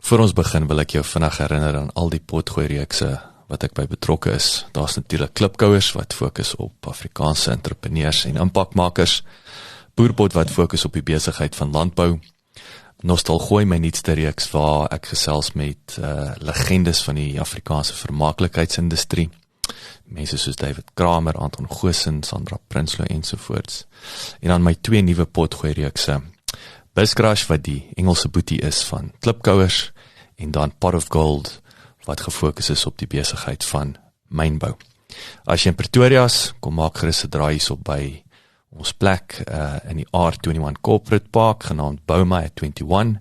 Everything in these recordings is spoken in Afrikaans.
Voor ons begin wil ek jou vinnig herinner aan al die potgooi-reekse wat ek by betrokke is. Daar's natuurlik klipkouers wat fokus op Afrikaanse entrepreneurs en impakmakers, Boerpot wat fokus op die besigheid van landbou, Nostalgooi, my nuutste reeks waar ek gesels met legendes van die Afrikaanse vermaaklikheidsindustrie, mense soos David Kramer, Anton Goosen, Sandra Prinsloo ensovoorts. En dan my 2 nuwe potgooi-reekse, Buscrush wat die Engelse boetie is van klipkouers, en dan Pot of Gold wat gefokus is op die besigheid van mynbou. As jy in Pretoria is, kom maak gerus 'n draai hierop by ons plek in die R21 Corporate Park, genaamd Bouma at 21,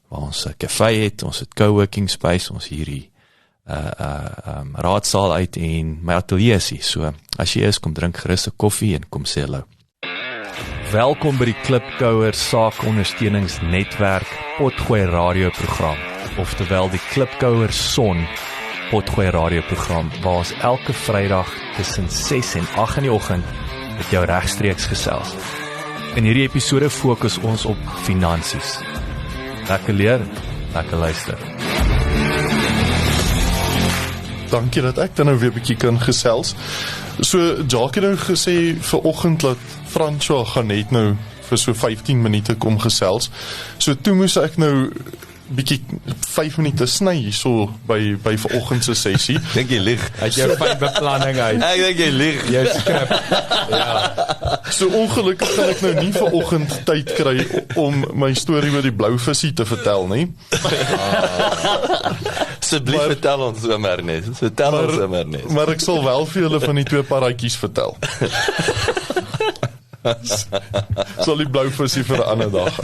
waar ons 'n café het, ons het coworking space, ons hierdie raadsaal uit en my atelier is hier. So, as jy is, kom drink gerus 'n koffie en kom sê hallo. Welkom by die Klipkouer Saakondersteuningsnetwerk Potgooi radioprogram, oftewel die Klipkouer Son Potgooi radioprogram, waar ons elke Vrydag tussen 6 en 8 in die oggend met jou regstreeks gesels. In hierdie episode fokus ons op finansies. Lekker leer, lekker luister. Dankie dat ek dan nou weer 'n bietjie kan gesels. So, Jacques het nou gesê vanoggend dat François gaan net nou vir so 15 minute kom gesels. So, toe moes ek nou bietjie 5 minute sny hierso by vanoggend se sessie. Dink jy lieg? Uit jou fyn beplanning uit. Ek dink jy lieg. Jou skrip. Ja. So ongelukkig kan ek nou nie vanoggend tyd kry om my storie oor die blou visie te vertel nie. Asseblief vertel ons sommer net. Vertel ons sommer net. Maar ek sal wel vir julle van die 2 paradjies vertel. Sal die blou visie vir 'n ander dag.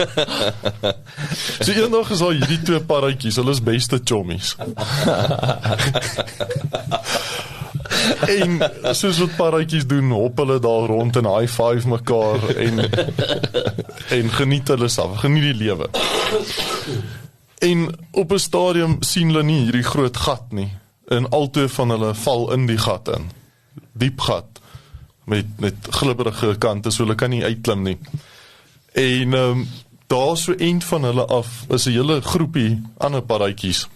So eendag is daar hierdie 2 paradjies, hulle is beste chommies. En soos wat paradjies doen, hop hulle daar rond en high five mekaar en geniet hulle self, geniet die lewe. En op 'n stadium sien hulle nie hierdie groot gat nie, en albei van hulle val in die gat in. Diep gat met glibberige kante, so hulle kan nie uitklim nie. En daar so eind van hulle af is 'n hele groepie ander paradjies.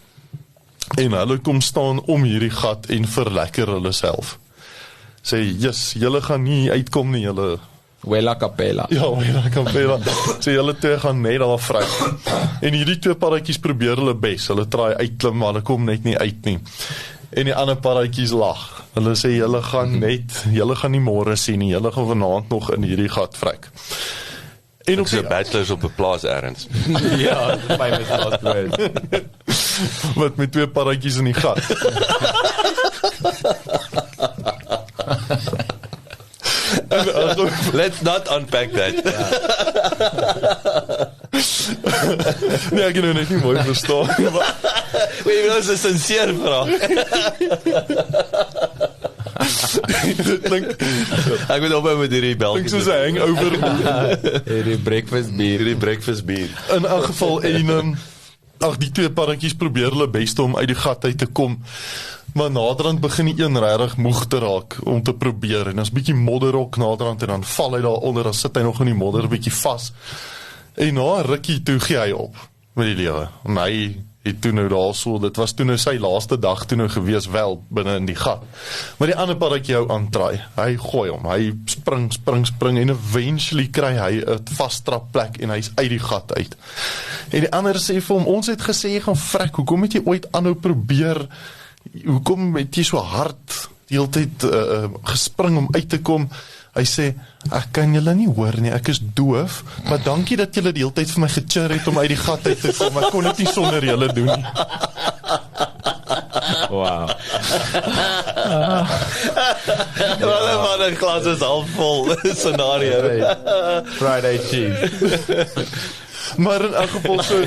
En hulle kom staan om hierdie gat en verlekker hulle self. Sê, yes, julle gaan nie uitkom nie, julle Wela Capella. Ja, Wela Capella. Sê, julle 2 gaan net daar vry. En hierdie 2 paradjies probeer hulle bes. Hulle traai uitklim, maar hulle kom net nie uit nie. En die ander paradjies lag. Hulle sê, julle gaan nie môre sien nie, julle gaan vanaand nog in hierdie gat vrek. En op so bachelors op 'n plaas ergens. Ja, dit my misdaad geweest. Wat met 2 paradjies in die gat. Let's not unpack that. Nee, ek kan nou net nie mooi verstaan. Weet jy, dit is 'n sincere vraag. Ek moet ophou met hierdie beltjies. Klink soos 'n hangover. Hierdie breakfast bier. In elk geval, die 2 paradjies probeer hulle beste om uit die gat uit te kom, maar naderhand begin die een regtig moeg te raak om te probeer, en as bietjie modder ook naderhand, en dan val hy daaronder, dan sit hy nog in die modder bietjie vas, en na 'n rukkie toe gee hy op met die lewe, en hy het toe nou daarso, dit was toe nou sy laaste dag toe nou gewees wel binne in die gat, maar die ander paradjie hou aantraai, hy gooi hom, hy spring, en eventually kry hy 'n vastrap plek, en hy's uit die gat uit, en die ander sê vir hom, ons het gesê jy gaan vrek, hoekom het jy ooit aanhou probeer, hoekom het jy so hard die hele tyd gespring om uit te kom? Hy sê, ek kan julle nie hoor nie, ek is doof, maar dankie dat julle die hele tyd vir my gechir het om uit die gat uit te kom, ek kon dit nie sonder julle doen nie. Wow. Wat 'n glas is half vol scenario. Friday cheese. Maar in elk geval so,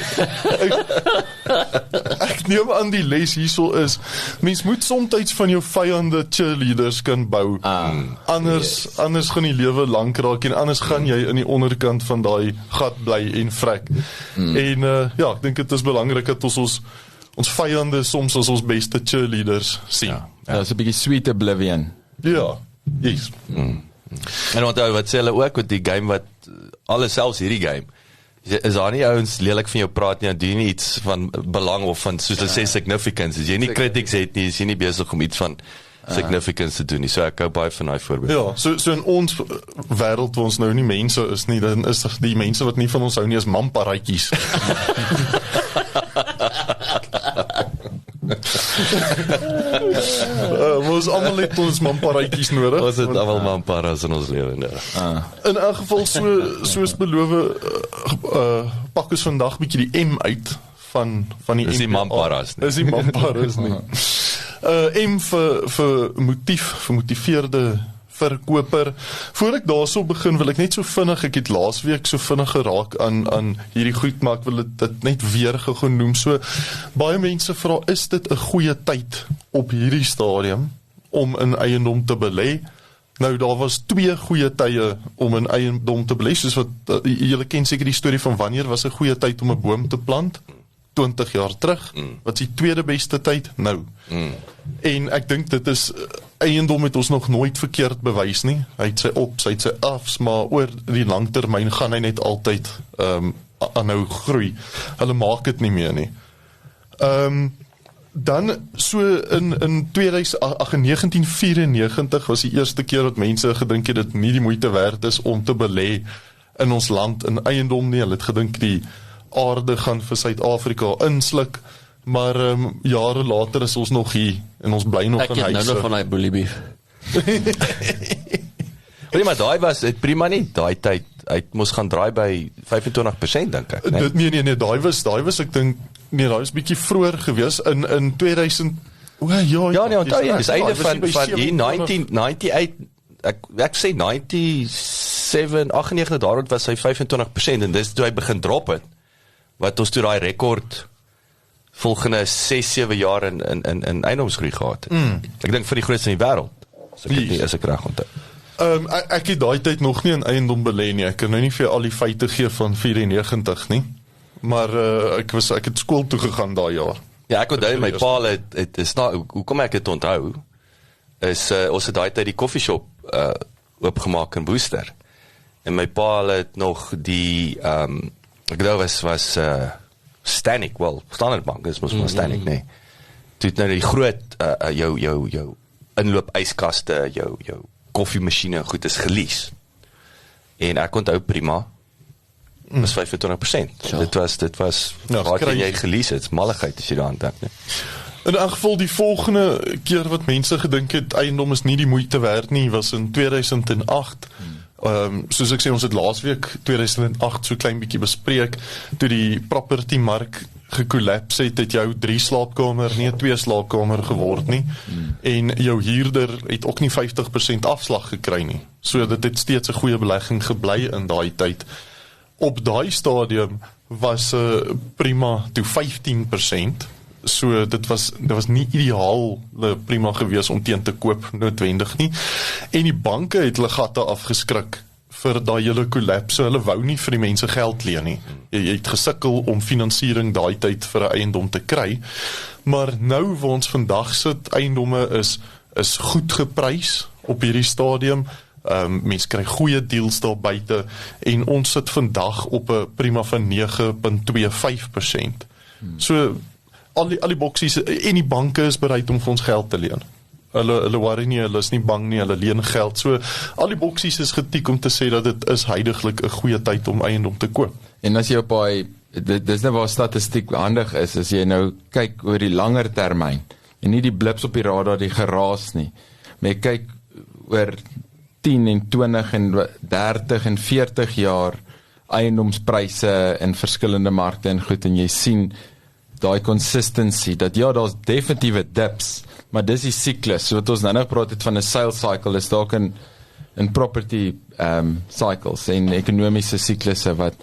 ek neem aan die les hierso is, mens moet soms van jou vyande cheerleaders kan bou. Anders gaan die lewe lank raak, en anders gaan jy in die onderkant van daai gat bly en vrek. En ja, ek dink dit is belangrik dat ons vyande soms as ons beste cheerleaders sien. Ja, is 'n bietjie sweet oblivion. Ja, yes. En onthou wat sê hulle ook met die game wat alles, selfs hierdie game, Is daar nie ouens lelik van jou praat nie, doen nie iets van belang of van soos hulle sê significance. As jy nie critics het nie, is jy nie besig om iets van significance te doen nie. So ek hou baie van daai voorbeeld. Ja, so in ons wêreld waar ons nou nie mense is nie, dan is die mense wat nie van ons hou nie is mamparatjies. Ons almal het ons mamparatjies nodig. Ons het almal mamparas in ons lewe, ja. In elk geval soos beloof, pak ons vandag bietjie die M uit van die Dis die MPA. mamparas nie. Dis die mamparas nie. M vir motief, vir motiveerde verkoper. Voor ek daarso begin, wil ek net so vinnig, ek het laasweek so vinnig geraak aan hierdie goed, maar ek wil dit net weer genoem. So, baie mense vra, is dit 'n goeie tyd op hierdie stadium om in eiendom te belê? Nou, daar was 2 goeie tye om in eiendom te belê, soos wat, julle ken seker die storie van wanneer was 'n goeie tyd om 'n boom te plant? 20 jaar terug. Wat is die tweede beste tyd? Nou. En ek dink dit is, eiendom het ons nog nooit verkeerd bewys nie. Hy het sy ups, hy het sy afs, maar oor die langtermyn gaan hy net altyd aanhou groei. Hulle maak dit nie meer nie. Dan so in 1994 was die eerste keer dat mense gedink het dit nie die moeite werd is om te belê in ons land in eiendom nie. Hulle het gedink die aarde gaan vir Suid-Afrika insluk, maar jare later is ons nog hier en ons bly nog in huise. Ek het nou nog van die boelie beef. Hoor jy, maar daai was het prima nie, daai tyd. Hy moes gaan draai by 25% dink ek, né? Nee, daai was ek dink daai was bietjie vroeër gewees in 2000. Ja, nee, onthou jy, dis einde van hier 1998 ek sê 97, 98 daaroor was hy 25% en dis toe hy begin drop het. Wat ons toe daai rekord volgende 6-7 jaar in eiendomsgroei gehad het. Ek dink vir die grootste in die wêreld. As ek reg onthou. Ek het daai tyd nog nie in eiendom belê nie. Ek kan nou nie vir al die feite gee van 94 nie. Maar ek het skool toe gegaan daai jaar. Ja, ek onthou my pa het is nou hoekom ek dit onthou is ons het daai tyd die koffieshop oopgemaak in Woester. En my pa het nog die ek dink was Stanik, Standard Bank, dis mos maar Stanik, nee. Toe het nou die groot jou inloop yskaste, jou koffiemasjiene en goed is gelease. En ek onthou prima was 25%. Dit was wat jy gelease het, malligheid as jy daaraan dink, nee. In elk geval die volgende keer wat mense gedink het eiendom is nie die moeite werd nie, was in 2008. Soos ek sê, ons het laasweek 2008 so klein bietjie bespreek, toe die property mark gekollapse het jou 3 slaapkamer nie 'n 2 slaapkamer geword nie, en jou huurder het ook nie 50% afslag gekry nie, so dit het steeds 'n goeie belegging gebly in daai tyd. Op daai stadium was prima toe 15%, so dit was nie ideaal prima gewees om teen te koop noodwendig nie, en die banke het hulle gatte afgeskrik vir daai hele kollaps, so hulle wou nie vir die mense geld leen nie. Jy het gesukkel om finansiering daai tyd vir 'n eiendom te kry, maar nou waar ons vandag sit, eiendomme is goed geprys op hierdie stadium, mense kry goeie deals daar buite, en ons sit vandag op 'n prima van 9.25%. So al die boksies, en die banke is bereid om vir ons geld te leen. Hulle worry nie, hulle is nie bang nie, hulle leen geld. So al die boksies is getik om te sê dat dit is huidiglik 'n goeie tyd om eiendom te koop. En as jy op daai, dis nou waar statistiek handig is, as jy nou kyk oor die langer termyn, en nie die blips op die radar, die geraas nie, maar jy kyk oor 10 en 20 en 30 en 40 jaar eiendomspryse in verskillende markte en goed, en jy sien daai consistency, dat ja, daar's definitiewe dips, maar dis die siklus, so wat ons nou gepraat het van 'n sales cycle, is dalk in property cycles, en ekonomiese siklusse, wat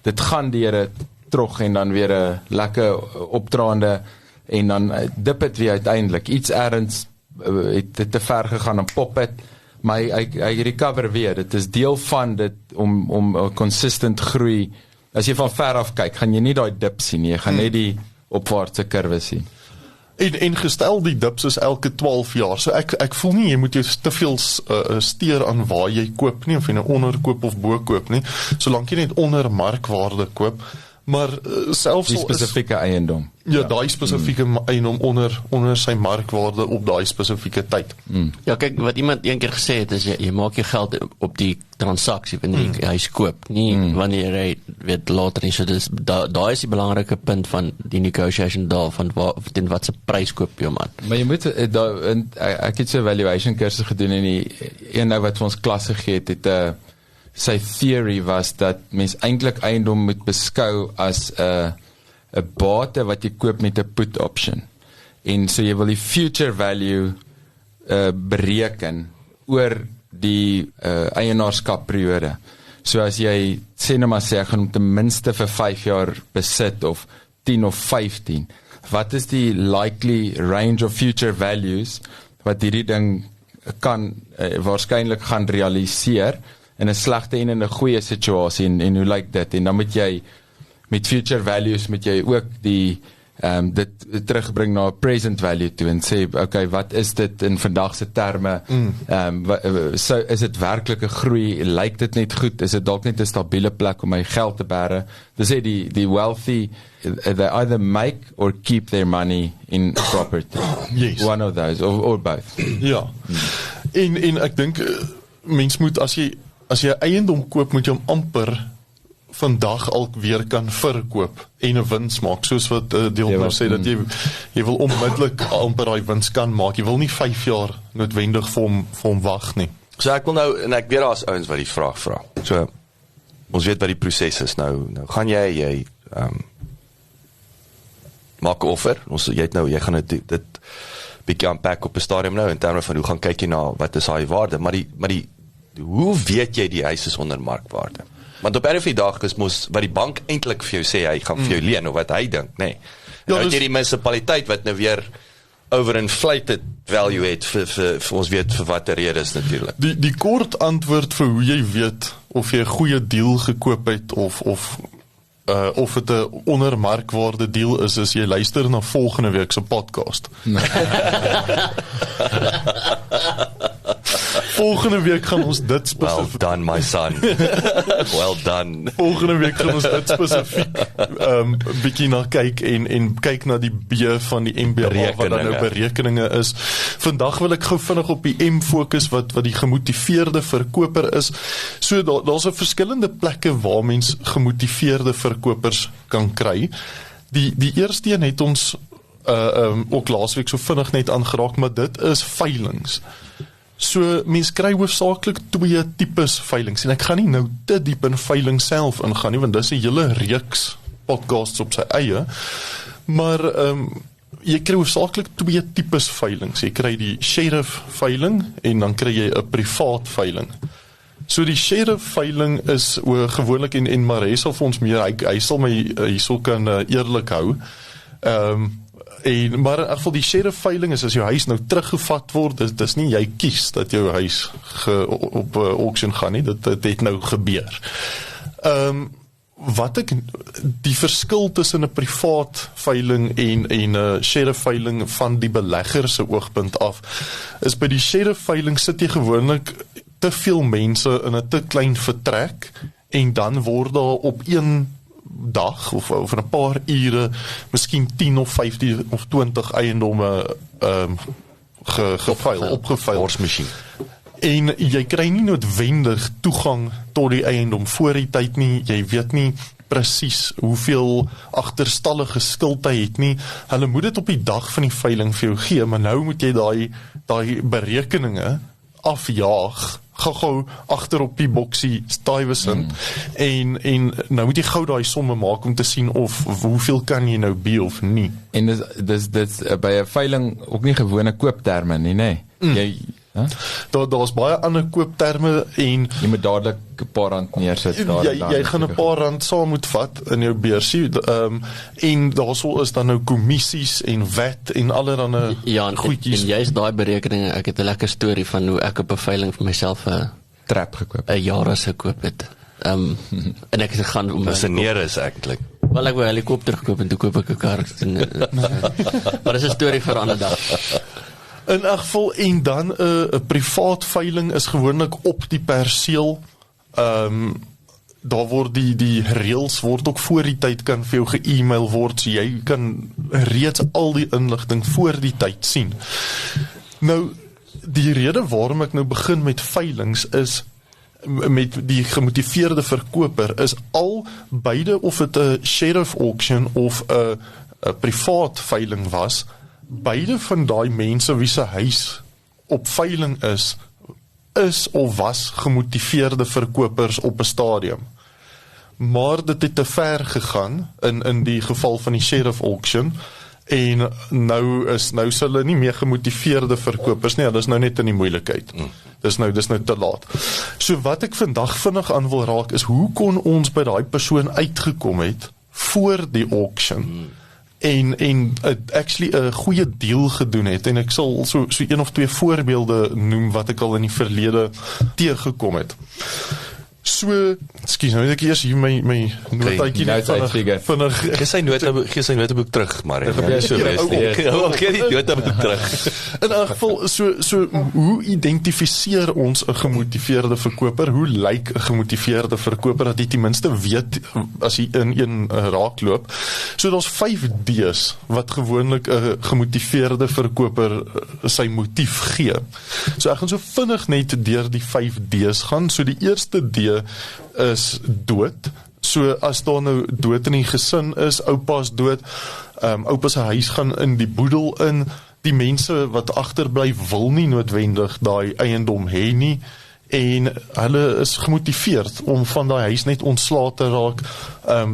dit gaan deur 'n trog, en dan weer 'n lekker opdraande, en dan dip het weer uiteindelik, iets ergens het dit te ver gegaan en pop het, maar hy recover weer, dit is deel van dit, om 'n consistent groei, as jy van ver af kyk, gaan jy nie daai dip sien nie, jy gaan net die opwaartse kurwe sien. En gestel die dips is elke 12 jaar, so ek voel nie, jy moet jou te veel steur aan waar jy koop nie, of jy nou onderkoop of bokoop nie, solank jy net onder markwaarde koop, maar selfs die spesifieke eiendom. Ja, daai spesifieke eiendom onder sy markwaarde op daai spesifieke tyd. Ja, kyk, wat iemand een keer gesê het, is jy maak jou geld op die transaksie wanneer jy huis koop, nie wanneer jy weet later nie, so daar is die belangrike punt van die negotiation daar, van ten wat se prys koop jy man. Maar jy moet, ek het so 'n valuation kursus gedoen en die een nou wat vir ons klas gegee het, sy theory was dat mens eintlik eiendom moet beskou as 'n bate wat jy koop met 'n put option. En so jy wil die future value bereken oor die eienaarskapperiode. So as jy sê nou maar sê, gaan om ten minste vir 5 jaar besit of 10 of 15, wat is die likely range of future values wat hierdie ding kan waarskynlik gaan realiseer in 'n slegte en in 'n goeie situasie, en hoe lyk dit? En dan moet jy met future values moet jy ook dit terugbring na present value toe en sê, okay, wat is dit in vandag se terme? So is dit werklike groei? Lyk dit net goed? Is dit dalk net 'n stabiele plek om my geld te bære? Dis sê die wealthy, they either make or keep their money in property. Yes. One of those, or both. Ja. En ek dink mens moet as jy eiendom koop, moet jy hom amper vandag al weer kan verkoop en 'n wins maak, soos wat Deelmer sê, dat jy wil onmiddellik amper daai wins kan maak. Jy wil nie 5 jaar noodwendig vir hom wag nie. So ek wil nou, en ek weet daar's ouens wat die vraag vra. So ons weet wat die proses is. Nou gaan jy maak 'n offer. Jy gaan dit bietjie aanpak op 'n stadium nou in terme van hoe gaan kyk jy na wat is daai waarde, maar hoe weet jy die huis is onder markwaarde? Want op enige dag is mos wat die bank eintlik vir jou sê hy gaan vir jou leen, of wat hy dink, nê. Ja, nou het jy die munisipaliteit wat nou weer overinflated value het vir ons weet vir watter redes natuurlik. Die kort antwoord vir hoe jy weet of jy 'n goeie deal gekoop het of dit 'n ondermarkwaarde deal is jy luister na volgende week se podcast. Volgende week gaan ons dit Well done, my son. Well done. Volgende week gaan ons dit spesifiek bietjie na kyk en kyk na die B van die MBA wat dan nou berekeninge is. Vandag wil ek gou vinnig op die M fokus wat die gemotiveerde verkoper is. So daar's 'n verskillende plekke waar mens gemotiveerde verkopers kan kry. Die eerste een het ons ook laasweek so vinnig net aangeraak, maar dit is veilings. So mens kry hoofsaaklik 2 tipes veilings, en ek gaan nie nou te diep in veiling self ingaan nie, want dis 'n hele reeks podcasts op sy eie, maar jy kry hoofsaaklik 2 tipes veilings. Jy kry die sheriff veiling en dan kry jy 'n privaat veiling. So die sheriff veiling is gewoonlik, en Marie sal vir ons meer, hy sal my hierso kan eerlik hou, maar in elk geval die sheriff veiling is as jou huis nou teruggevat word, dis nie jy kies dat jou huis op auction gaan nie, dit het nou gebeur. Die verskil tussen 'n privaat veiling en 'n sheriff veiling van die belegger se oogpunt af, is by die sheriff veiling sit jy gewoonlik te veel mense in 'n te klein vertrek, en dan word daar op een dag of in 'n paar ure miskien 10 of 15 of 20 eiendomme opgeveil. En jy kry nie noodwendig toegang tot die eiendom voor die tyd nie. Jy weet nie presies hoeveel agterstallige skuld hy het nie. Hulle moet dit op die dag van die veiling vir jou gee, maar nou moet jy daai berekeninge afjaag, gou agter op die boksie Stuyvesant, en nou moet jy gou daai somme maak om te sien of hoeveel kan jy nou be of nie. En dis by 'n veiling ook nie gewone koopterme nie, nê? Daar's baie ander koopterme, en jy moet dadelik 'n paar rand neersit daar. Jy gaan 'n paar rand saam moet vat in jou beursie, en daarso is dan nou kommissies en VAT en allerlei goedjies. En jy's daai berekeninge. Ek het 'n lekker storie van hoe ek op 'n veiling vir myself 'n trap gekoop. 'n Yaris gekoop het. En ek het gaan om Fascinerend is eintlik. Wel, ek wou 'n helikopter gekoop en toe koop ek 'n kar. Maar dis 'n storie vir 'n ander dag. In elk geval, en dan 'n privaat veiling is gewoonlik op die perseel. Daar word die reëls word ook voor die tyd kan vir jou ge-email word, so jy kan reeds al die inligting voor die tyd sien. Nou, die rede waarom ek nou begin met veilings is, met die gemotiveerde verkoper, is al beide, of het 'n sheriff auction of 'n privaat veiling was, beide van daai mense wie se huis op veiling is of was gemotiveerde verkopers op 'n stadium. Maar dit het te ver gegaan in die geval van die sheriff auction, en nou is hulle nie meer gemotiveerde verkopers nie, hulle is nou net in die moeilikheid. Dis nou te laat. So wat ek vandag vinnig aan wil raak is, hoe kon ons by daai persoon uitgekom het voor die auction en actually 'n goeie deal gedoen het, en ek sal so een of twee voorbeelde noem wat ek al in die verlede teëgekom het. So, ekskuus, nou moet ek eers hier my notaatjie vinnig. Gee sy noteboek terug, maar gee die noteboek terug. In 'n geval, so hoe identifiseer ons 'n gemotiveerde verkoper? Hoe lyk 'n gemotiveerde verkoper, dat jy ten minste weet as jy in een raakloop? So daar's 5 D's wat gewoonlik 'n gemotiveerde verkoper sy motief gee. So ek gaan so vinnig net deur die 5 D's gaan. So die eerste D is dood. So as daar nou dood in die gesin is, oupa is dood, oupa se huis gaan in die boedel in, die mense wat agterbly wil nie noodwendig daai eiendom hê nie, en hulle is gemotiveerd om van daai huis net ontslae te raak.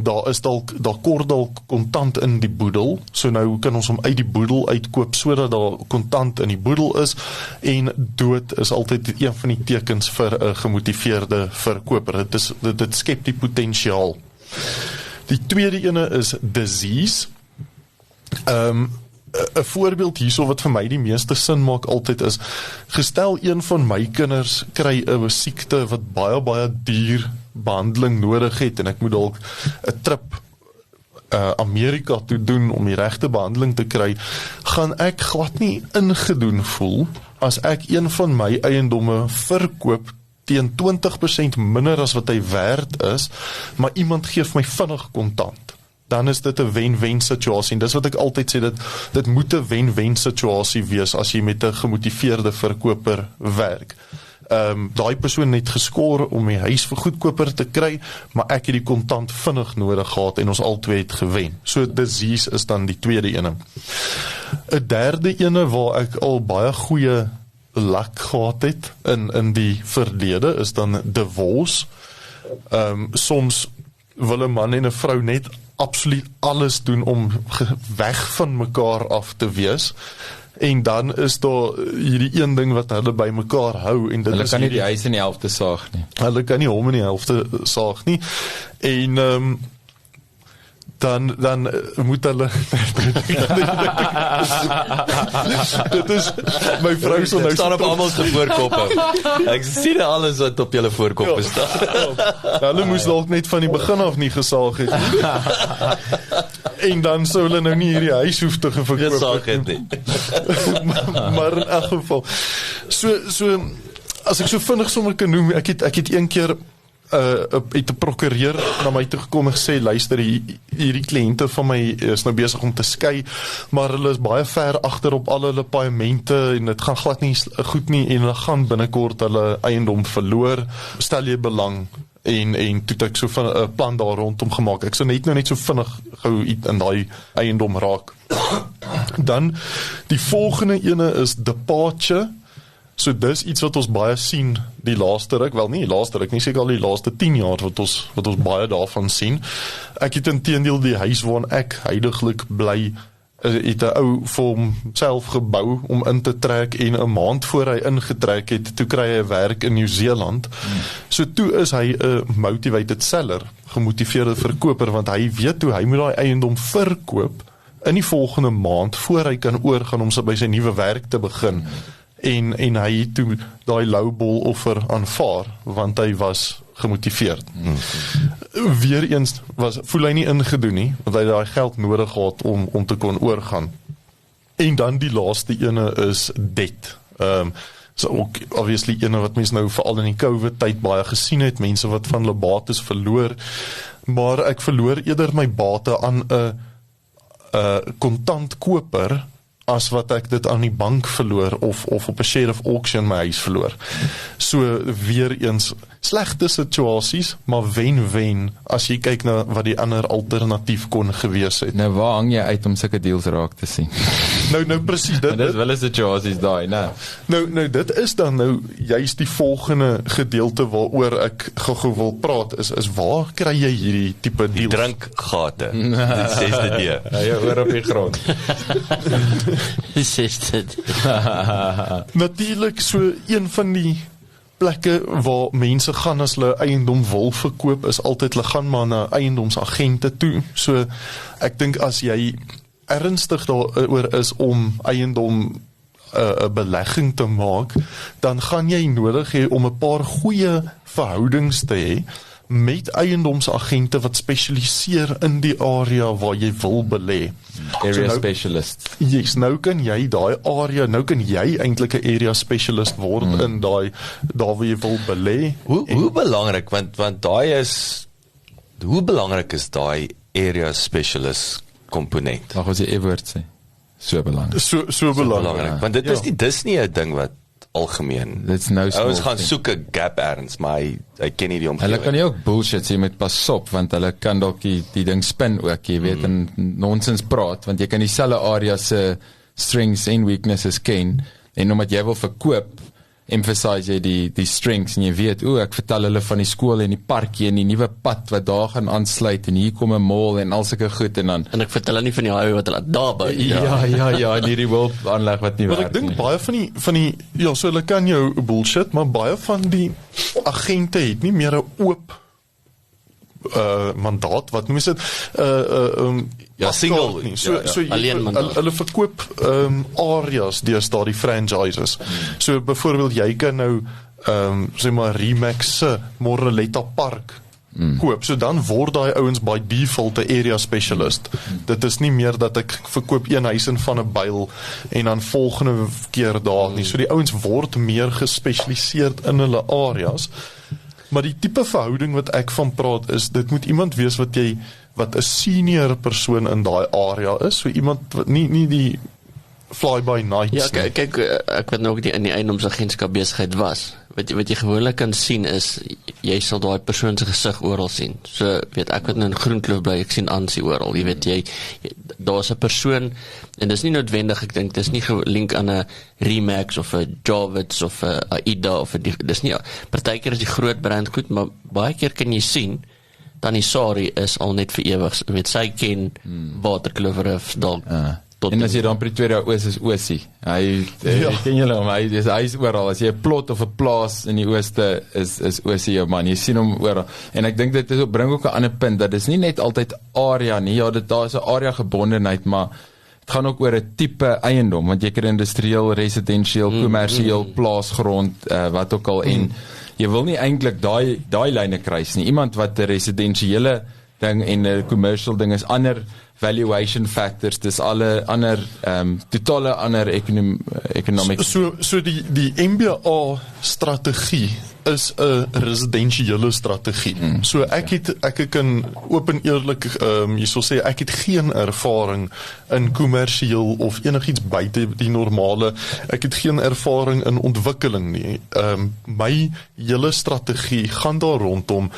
Daar kort dalk kontant in die boedel, so nou kan ons hom uit die boedel uitkoop sodat daar kontant in die boedel is, en dood is altyd een van die tekens vir 'n gemotiveerde verkoper. Dit skep die potensiaal. Die tweede ene is disease. 'n voorbeeld hierso wat vir my die meeste sin maak altyd is, gestel een van my kinders kry 'n siekte wat baie duur behandeling nodig het, en ek moet dalk 'n trip Amerika toe doen om die regte behandeling te kry, gaan ek glad nie ingedoen voel as ek een van my eiendomme verkoop teen 20% minder as wat hy werd is, maar iemand gee my vinnig kontant. Dan is dit 'n wen-wen situasie, en dis wat ek altyd sê, dit moet 'n wen-wen situasie wees as jy met 'n gemotiveerde verkoper werk. Daai persoon het geskoor om die huis vir goedkoper te kry, maar ek het die kontant vinnig nodig gehad en ons albei het gewen. So disease is dan die tweede ene. 'n derde ene waar ek al baie goeie luck gehad het in die verlede is dan divorce. Soms wil 'n man en 'n vrou net absoluut alles doen om weg van mekaar af te wees, en dan is daar hierdie een ding wat hulle by mekaar hou, en dit hulle is kan nie die huis in die helfte saag nie. Hulle kan nie hom in die helfte saag nie, en dan moet hulle dit is my vrou sal nou staan op almal se voorkoppe. Ek sien alles wat op julle voorkoppe staan. Hulle moes dalk net van die begin af nie gesaag het nie. En dan sou hulle nou nie hierdie huis hoef te verkoop het nie. maar in elk geval so as ek so vinnig sommer kan noem, ek het een keer het 'n prokureur na my toe gekom en gesê, luister, hierdie kliënte van my is nou besig om te skei, maar hulle is baie ver agter op al hulle paemente en dit gaan glad nie goed nie, en hulle gaan binnekort hulle eiendom verloor. Stel jy belang? En toe het ek so van 'n plan daar rondom gemaak. Ek sou net so vinnig gou iets in daai eiendom raak. Dan die volgende ene is departure. So dis iets wat ons baie sien die laaste ruk, wel nie die laaste ruk nie, seker al die laaste 10 jaar wat ons baie daarvan sien. Ek het inteendeel die huis waarin ek heiliglik bly, het 'n ou vir homself gebou om in te trek, en 'n maand voor hy ingetrek het, toe kry hy werk in Nieu-Seeland. So toe is hy 'n motivated seller, gemotiveerde verkoper, want hy weet hoe hy moet daai eiendom verkoop in die volgende maand voor hy kan oorgaan om by sy nuwe werk te begin. En hy het toe daai lowball offer aanvaar, want hy was gemotiveerd. Weereens voel hy nie ingedoen nie, want hy daai geld nodig gehad om te kon oorgaan. En dan die laaste ene is debt. So ook obviously ene wat mense nou veral in die COVID tyd baie gesien het, mense wat van hulle bates verloor, maar ek verloor eerder my bate aan 'n kontant koper as wat ek dit aan die bank verloor of op 'n share of auction my huis verloor. So weer eens slegte situasies, maar wen-wen as jy kyk na wat die ander alternatief kon gewees het. Nou waar hang jy uit om sulke deals raak te sien? Nou presies dit. Dit is wel 'n situasies daai, né? Nou dit is dan nou juist die volgende gedeelte waaroor ek gou wil praat is waar kry jy hierdie tipe deals? Drinkgate. Dit sêste D. Ja, oor op die grond. Natuurlik so een van die plekke waar mense gaan as hulle eiendom wil verkoop is altyd hulle gaan maar na eiendomsagente toe. So ek dink as jy ernstig daaroor is om eiendom 'n belegging te maak, dan gaan jy nodig hê om 'n paar goeie verhoudings te hê met eiendomsagente wat spesialiseer in die area waar jy wil belê. Area specialist. Yes, nou kan jy daai area, nou kan jy eintlik 'n area specialist word in daar waar jy wil belê. Hoe belangrik, want daai is, hoe belangrik is daai area specialist komponent? Mag ons die E-woord sê? So belangrik. So belangrik. Want dit is dis nie 'n ding wat algemeen. Dit's nou so. Ons gaan soek 'n gap erns, maar hy ken nie die omgewing. Hulle kan nie ook bullshit sê met pas op, want hulle kan dalk die ding spin ook, jy weet, en nonsens praat, want jy kan dieselfde area se strengths en weaknesses ken, en omdat jy wil verkoop, emphasize jy die strengths, en jy weet, ek vertel hulle van die skool en die parkie en die nuwe pad wat daar gaan aansluit, en hier kom 'n mall en al sulke goed, en dan... En ek vertel hulle nie van die highway wat hulle daar by. Ja, en hierdie wil aanleg wat nie Maar werk ek dink nie. baie van die ja, so hulle kan jou bullshit, maar baie van die agente het nie meer 'n oop mandaat, wat noem jy dit? Ja, single nie. So alleen mandaat. hulle verkoop areas deesdae die franchises. So byvoorbeeld jy kan nou sê maar Remax se Moreletta Park koop. So dan word daai ouens by default 'n area specialist. Dit is nie meer dat ek verkoop een huis in van 'n byl en dan volgende keer daar nie. So die ouens word meer gespesialiseer in hulle areas. Maar die tipe verhouding wat ek van praat is, dit moet iemand wees wat 'n senior persoon in daai area is, so iemand wat nie die fly by night. Ja, kyk, ek weet nou ook in die eiendomsagentskap besigheid was. Wat jy gewoonlik kan sien is, jy sal daai persoon se gesig oral sien. So, weet ek wat nou in Groenkloof bly, ek sien Ansie oral. Jy weet daar's 'n persoon, en dis nie noodwendig, ek dink dis nie gelink aan 'n Remax of 'n Javits of 'n Aida of dis nie. Partykeer is die groot brand goed, maar baie keer kan jy sien Tannie Sari is al net vir ewig. Weet sy ken Waterkloof dalk. En as jy dan Pretoria Oos is Oosie. Hy ken julle hom, hy is oral. As jy 'n plot of 'n plaas in die ooste is Oosie jou man. Jy sien hom oral. En ek dink dit bring ook 'n ander punt dat dis nie net altyd area nie. Ja, daar is 'n area gebondenheid, maar dit gaan ook oor 'n tipe eiendom, want jy kan industrieel, residensieel, kommersieel, plaasgrond, wat ook al, en jy wil nie eintlik daai lyne kruis nie. Iemand wat 'n residensiële ding en 'n commercial ding is ander valuation factors, dis alle ander totale ander economic. So die MBA strategie is 'n residensiële strategie. So ek kan oop en eerlik jy sal sê ek het geen ervaring in kommersieel of enigiets buite die normale. Ek het geen ervaring in ontwikkeling nie. My hele strategie gaan daar rondom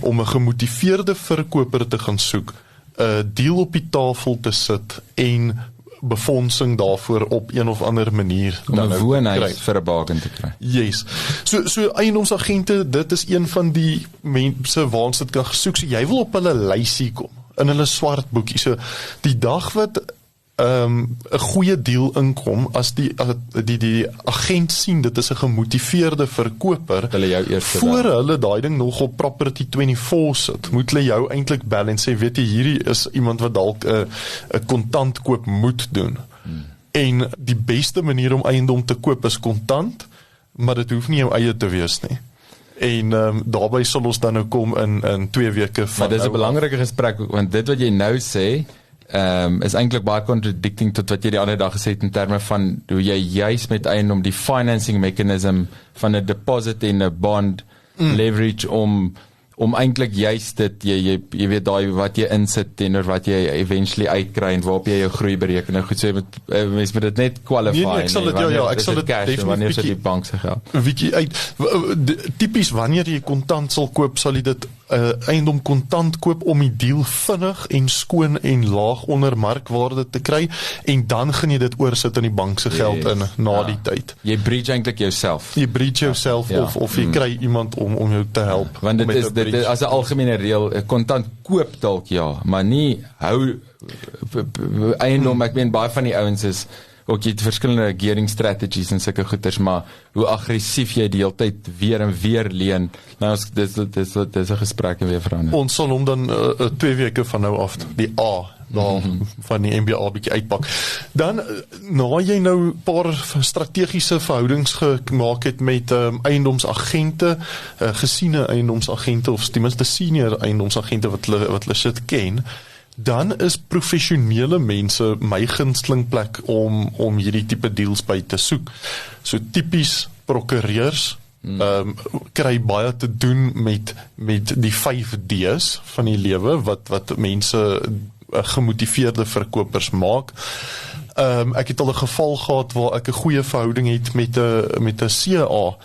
om 'n gemotiveerde verkoper te gaan soek, 'n deal op die tafel te sit en befondsing daarvoor op een of ander manier om 'n woonhuis vir 'n bargain te kry. Yes. So eiendomsagente, dit is een van die mense waans dit kan gesoek. So jy wil op hulle lysie kom, in hulle swart boekie. So die dag wat 'n goeie deal inkom, as die agent sien dit is 'n gemotiveerde verkoper, hulle jou eers voor hulle daai ding nog op Property 24 sit, moet hulle jou eintlik bel en sê, weet jy, hierdie is iemand wat dalk 'n kontant koop moet doen. En die beste manier om eiendom te koop is kontant, maar dit hoef nie jou eie te wees nie. En daarbey sal ons dan nou kom in 2 weke van Maar dis 'n nou af. belangrike gesprek, want dit wat jy nou sê, is eintlik baie contradicting tot wat jy die ander dag gesê het in terme van hoe jy juis met eiendom die financing mechanism van 'n deposit en 'n bond leverage om eintlik juist dit jy weet daai wat jy insit teenoor wat jy eventually uitkry en waarop jy jou groei bereken. Nou goed, so mens moet dit net qualify. Nee, ek sal dit ek sal dit definitief wanneer sit die bank se geld. Bietjie uit tipies wanneer jy kontant sal koop, sal jy dit eiendom kontant koop om die deal vinnig en skoon en laag onder markwaarde te kry en dan gaan jy dit oorsit in die bank se geld in na die tyd. Jy breach eintlik jouself. Jy breach jouself of jy kry iemand om jou te help. Want dit is dit as 'n algemene reël, kontant koop dalk maar nie hou eiendom. Ek meen baie van die ouens is ook jy het verskillende gearing strategies en sulke goeders, maar hoe aggressief jy die hele tyd weer en weer leen. Nou dis 'n gesprek en weer verander. Ons sal hom dan 2 weke van nou af die A van die MBA bietjie uitpak. Dan na jy nou 'n paar strategiese verhoudings gemaak het met eiendomsagente, gesiene eiendomsagente of ten minste senior eiendomsagente wat hulle sit ken, dan is professionele mense my gunsteling plek om hierdie tipe deals by te soek. So tipies prokureurs kry baie te doen met die 5 D's van die lewe wat mense gemotiveerde verkopers maak. Ek het al 'n geval gehad waar ek 'n goeie verhouding het met 'n CA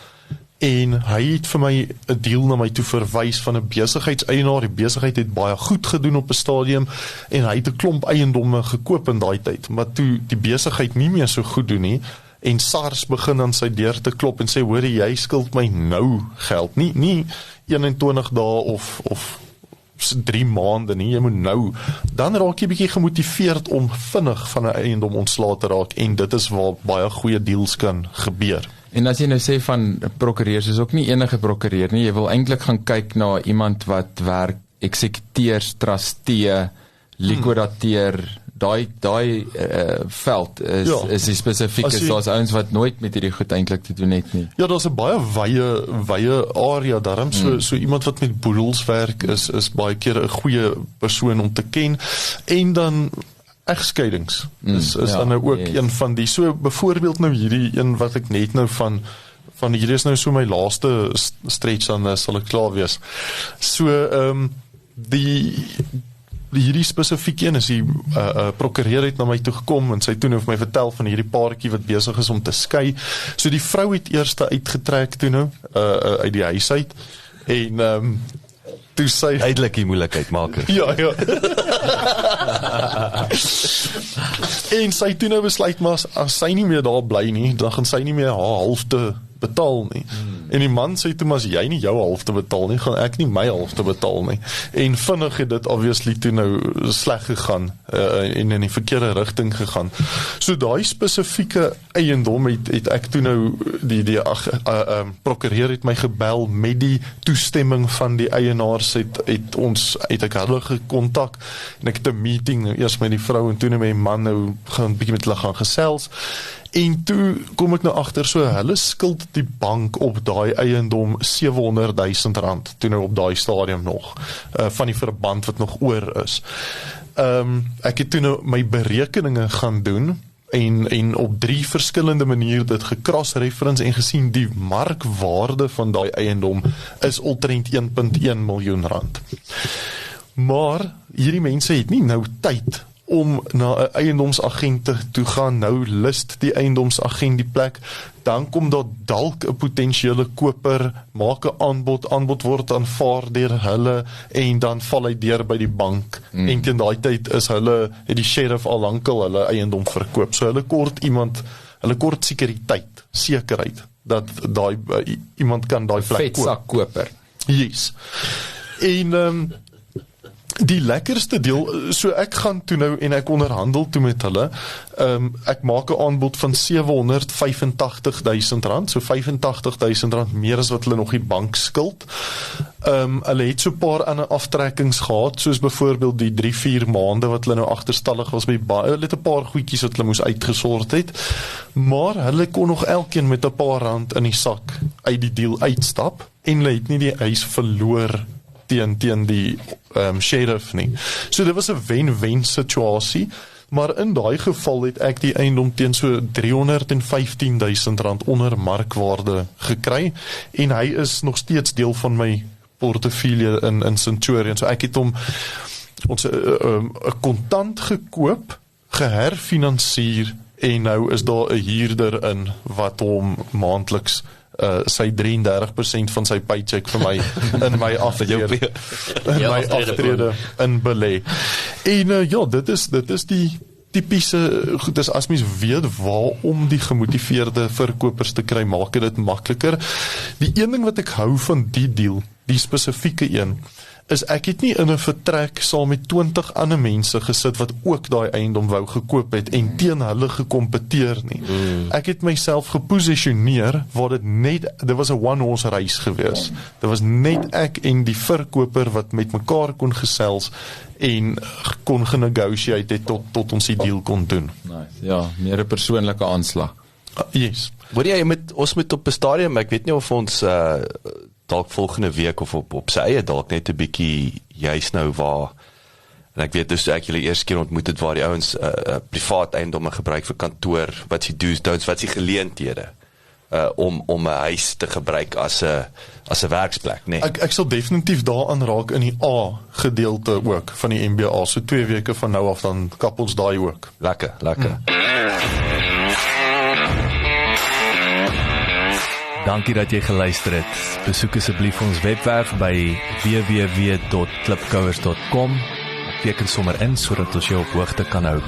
en hy het vir my 'n deal na my toe verwys van 'n besigheidseienaar. Die besigheid het baie goed gedoen op 'n stadium en hy het 'n klomp eiendomme gekoop in daai tyd, maar toe die besigheid nie meer so goed doen nie en SARS begin aan sy deur te klop en sê hoor jy skuld my nou geld, nie 21 dae of 3 maande nie, jy moet nou, dan raak jy bietjie gemotiveerd om vinnig van 'n eiendom ontslae te raak en dit is waar baie goeie deals kan gebeur. En as jy nou sê van prokureurs, is ook nie enige prokureur nie, jy wil eintlik gaan kyk na iemand wat werk, eksekuteers, trustee, liquidateer, daai veld is die spesifiek, is daar's ouens wat nooit met hierdie goed eintlik te doen het nie. Ja, daar's 'n baie wye area daarom, so iemand wat met boedels werk is baie keer 'n goeie persoon om te ken, en dan egskeidings is dan nou ook een van die, so byvoorbeeld nou hierdie een wat ek net nou van hierdie is nou so my laaste stretch, dan sal ek klaar wees. So hierdie spesifiek een is die prokureur het na my toe gekom en sy toe nou vir my vertel van hierdie paartjie wat besig is om te skei. So die vrou het eers uitgetrek toe nou uit die huis uit en toe sy Duidelik die moeilikheid maak. Ja. En sy toe nou besluit maar as sy nie meer daar bly nie, dan gaan sy nie meer haar helfte betaal nie. En die man sê toe maar as jy nie jou helfte betaal nie, gaan ek nie my helfte betaal nie. En vinnig het dit obviously toe nou sleg gegaan en in die verkeerde rigting gegaan. So daai spesifieke eiendom het ek toe nou die prokureur het my gebel met die toestemming van die eienaars het ek hulle gekontak en ek het 'n meeting nou eers met die vrou en toe met my man nou gaan 'n bietjie met hulle gaan gesels. En toe kom ek nou agter, so hulle skuld die bank op daai eiendom R700,000 toe nou op daai stadium nog, van die verband wat nog oor is. Ek het toe nou my berekeninge gaan doen en op 3 verskillende maniere dit gecross-reference en gesien die markwaarde van daai eiendom is omtrent R1.1 miljoen. Maar hierdie mense het nie nou tyd om na 'n eiendomsagent toe gaan, nou list die eiendomsagent die plek, dan kom daar dalk 'n potensiële koper, maak 'n aanbod word aanvaar deur hulle en dan val hy deur by die bank. En teen daai tyd is het die sheriff al lankal hulle eiendom verkoop. So hulle kort sekerheid dat daai iemand kan daai plek koop. Vetsak koper. Yes. En die lekkerste deel, so ek gaan toe nou en ek onderhandel toe met hulle, ek maak 'n aanbod van R785,000, so R85,000 meer as wat hulle nog die bank skuld. Hulle het so 'n paar ander aftrekkings gehad, soos byvoorbeeld die 3-4 maande wat hulle nou agterstallig was met hulle het 'n paar goedjies wat hulle moes uitgesort het, maar hulle kon nog elkeen met 'n paar rand in die sak uit die deal uitstap. en hulle het nie die huis verloor teen die sheriff nie. So dit was 'n wen-wen situasie, maar in daai geval het ek die eiendom teen so R315,000 onder markwaarde gekry, en hy is nog steeds deel van my portefeulje in Centurion. So ek het hom ons 'n kontant gekoop, geherfinansier, en nou is daar 'n huurder in wat hom maandeliks sy 33% van sy paycheck vir my in my aftrede in belê. En ja, dit is die tipiese goed, is as mens weet waarom die gemotiveerde verkopers te kry, maak dit makliker. Die een ding wat ek hou van die deal, die spesifieke een, is ek het nie in 'n vertrek saam met 20 ander mense gesit wat ook daai eiendom wou gekoop het en teen hulle gekompeteer nie. Ek het myself geposisioneer waar dit was 'n one-horse race gewees. Dit was net ek en die verkoper wat met mekaar kon gesels en kon genegotiate het tot ons die deal kon doen. Nice. Ja, meer 'n persoonlike aanslag. Yes. Hoor jy, ons moet op 'n stadium, ek weet nie of ons dalk volgende week of op sy eie dalk net 'n bietjie juis nou waar, en ek weet dus ek julle eerste keer ontmoet het waar die ouens privaat eiendomme gebruik vir kantoor, wat sie do's, don'ts, wat sie geleenthede om 'n huis te gebruik as 'n werksplek, nee. Ek sal definitief daaraan raak in die A gedeelte ook van die MBA, so 2 weke van nou af dan kap ons daai ook. Lekker. Dankie dat jy geluister het. Besoek asseblief ons webwerf by www.klipkouers.com. Teken sommer in sodat ons jou op hoogte kan hou.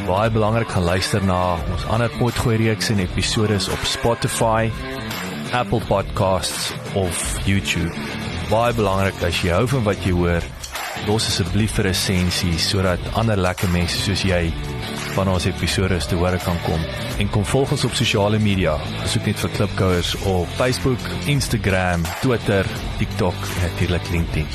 Baie belangrik, gaan luister na ons ander potgooi reeks en episodes op Spotify, Apple Podcasts of YouTube. Baie belangrik, as jy hou van wat jy hoor, los asseblief 'n resensie sodat ander lekker mense soos jy van ons episodes te hore kan kom. En kom volg ons op sosiale media. Besoek net vir Klipkouers op Facebook, Instagram, Twitter, TikTok en natuurlik LinkedIn.